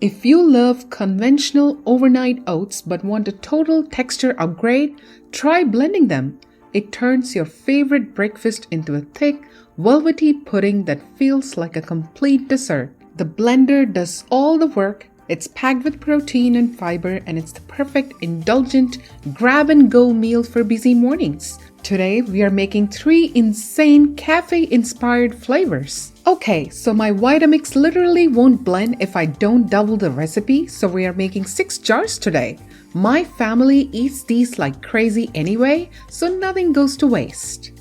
If you love conventional overnight oats but want a total texture upgrade, try blending them. It turns your favorite breakfast into a thick, velvety pudding that feels like a complete dessert. The blender does all the work. It's packed with protein and fiber, and it's the perfect indulgent grab-and-go meal for busy mornings. Today, we are making 3 insane cafe-inspired flavors. Okay, so my Vitamix literally won't blend if I don't double the recipe, so we are making 6 jars today. My family eats these like crazy anyway, so nothing goes to waste.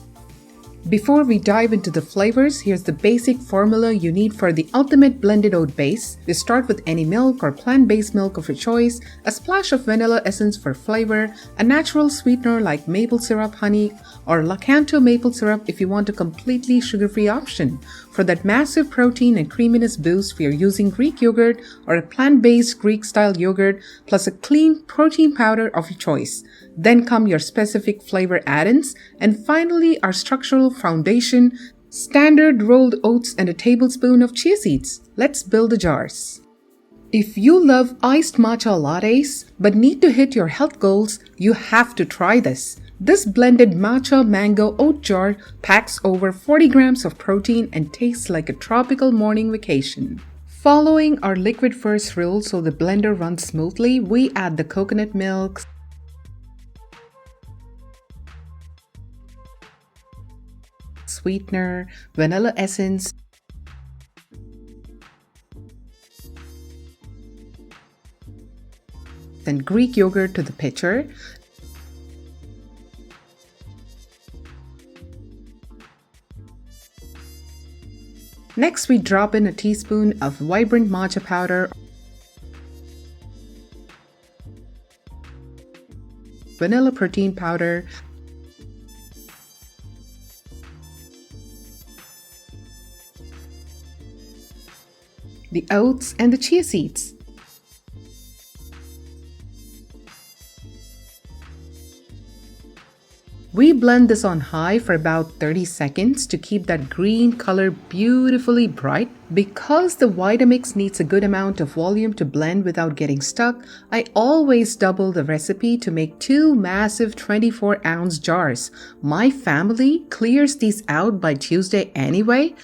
Before we dive into the flavors, here's the basic formula you need for the ultimate blended oat base. We start with any milk or plant-based milk of your choice, a splash of vanilla essence for flavor, a natural sweetener like maple syrup, honey, or Latte maple syrup if you want a completely sugar-free option. For that massive protein and creaminess boost, we are using Greek yogurt or a plant-based Greek-style yogurt plus a clean protein powder of your choice. Then come your specific flavor add-ins, and finally our structural foundation, standard rolled oats and a tablespoon of chia seeds. Let's build the jars. If you love iced matcha lattes but need to hit your health goals, you have to try this. This blended matcha mango oat jar packs over 40 grams of protein and tastes like a tropical morning vacation. Following our liquid first rule so the blender runs smoothly, we add the coconut milk, sweetener, vanilla essence, then Greek yogurt to the pitcher. Next, we drop in a teaspoon of vibrant matcha powder, vanilla protein powder, the oats, and the chia seeds. We blend this on high for about 30 seconds to keep that green color beautifully bright. Because the Vitamix needs a good amount of volume to blend without getting stuck, I always double the recipe to make 2 massive 24-ounce jars. My family clears these out by Tuesday anyway,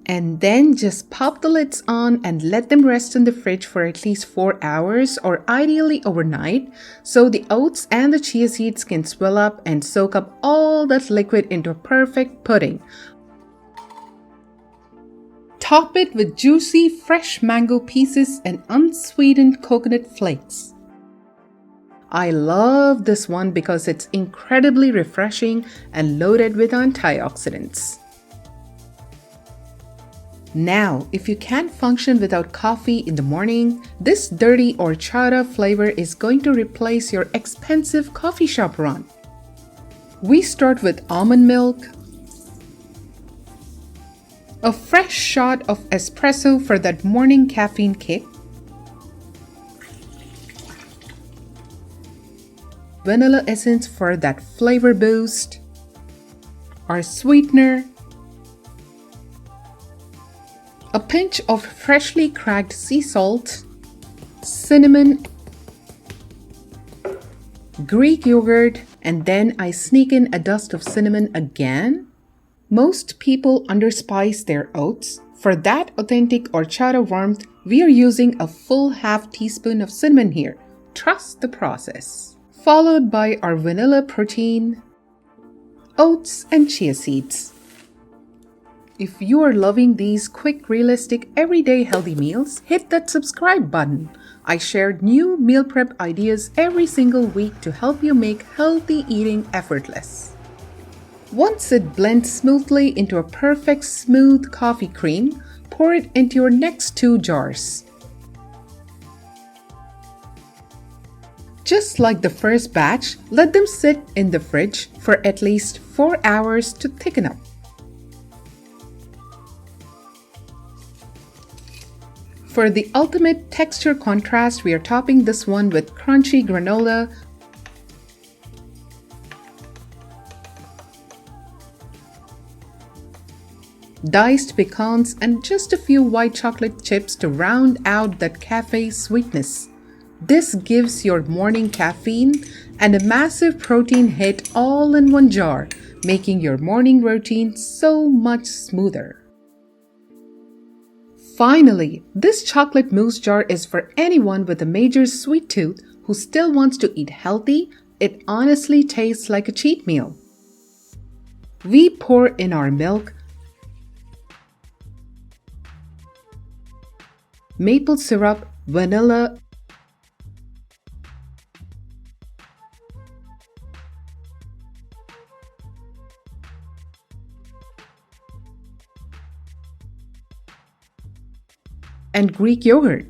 and then just pop the lids on and let them rest in the fridge for at least 4 hours or ideally overnight so the oats and the chia seeds can swell up and soak up all that liquid into a perfect pudding. Top it with juicy fresh mango pieces and unsweetened coconut flakes. I love this one because it's incredibly refreshing and loaded with antioxidants. Now, if you can't function without coffee in the morning, this dirty horchata flavor is going to replace your expensive coffee shop run. We start with almond milk, a fresh shot of espresso for that morning caffeine kick, vanilla essence for that flavor boost, our sweetener, a pinch of freshly cracked sea salt, cinnamon, Greek yogurt, and then I sneak in a dust of cinnamon again. Most people underspice their oats. For that authentic horchata warmth, we are using a full half teaspoon of cinnamon here. Trust the process. Followed by our vanilla protein, oats, and chia seeds. If you are loving these quick, realistic, everyday healthy meals, hit that subscribe button. I share new meal prep ideas every single week to help you make healthy eating effortless. Once it blends smoothly into a perfect smooth coffee cream, pour it into your next 2 jars. Just like the first batch, let them sit in the fridge for at least 4 hours to thicken up. For the ultimate texture contrast, we are topping this one with crunchy granola, diced pecans, and just a few white chocolate chips to round out that cafe sweetness. This gives your morning caffeine and a massive protein hit all in one jar, making your morning routine so much smoother. Finally, this chocolate mousse jar is for anyone with a major sweet tooth who still wants to eat healthy. It honestly tastes like a cheat meal. We pour in our milk, maple syrup, vanilla, and Greek yogurt.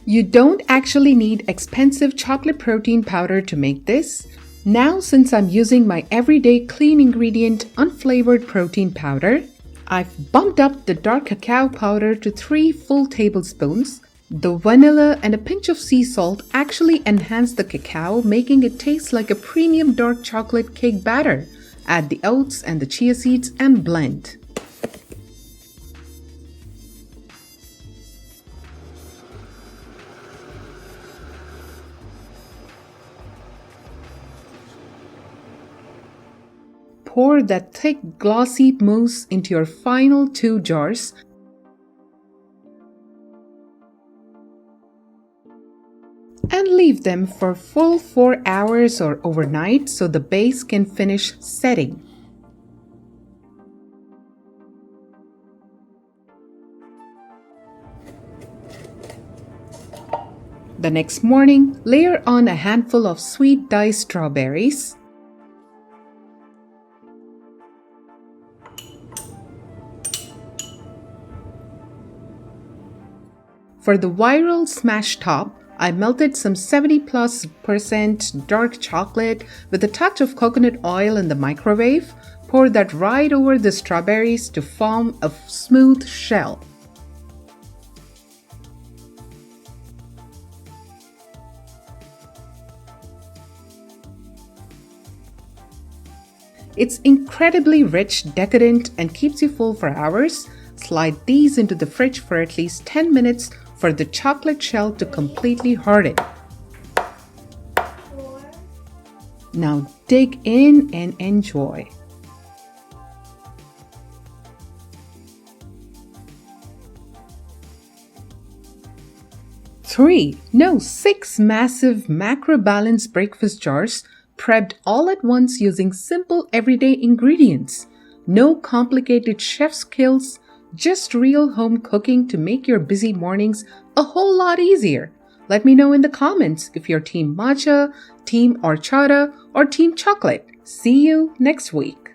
You don't actually need expensive chocolate protein powder to make this. Now, since I'm using my everyday clean ingredient unflavored protein powder, I've bumped up the dark cacao powder to 3 full tablespoons. The vanilla and a pinch of sea salt actually enhance the cacao, making it taste like a premium dark chocolate cake batter. Add the oats and the chia seeds and blend. Pour that thick, glossy mousse into your final 2 jars. And leave them for full 4 hours or overnight so the base can finish setting. The next morning, layer on a handful of sweet diced strawberries, for the viral smash top, I melted some 70+% dark chocolate with a touch of coconut oil in the microwave. Pour that right over the strawberries to form a smooth shell. It's incredibly rich, decadent, and keeps you full for hours. Slide these into the fridge for at least 10 minutes for the chocolate shell to completely harden. Now dig in and enjoy. Six massive macro-balanced breakfast jars prepped all at once using simple everyday ingredients. No complicated chef skills, just real home cooking to make your busy mornings a whole lot easier. Let me know in the comments if you're team matcha, team horchata, or team chocolate. See you next week.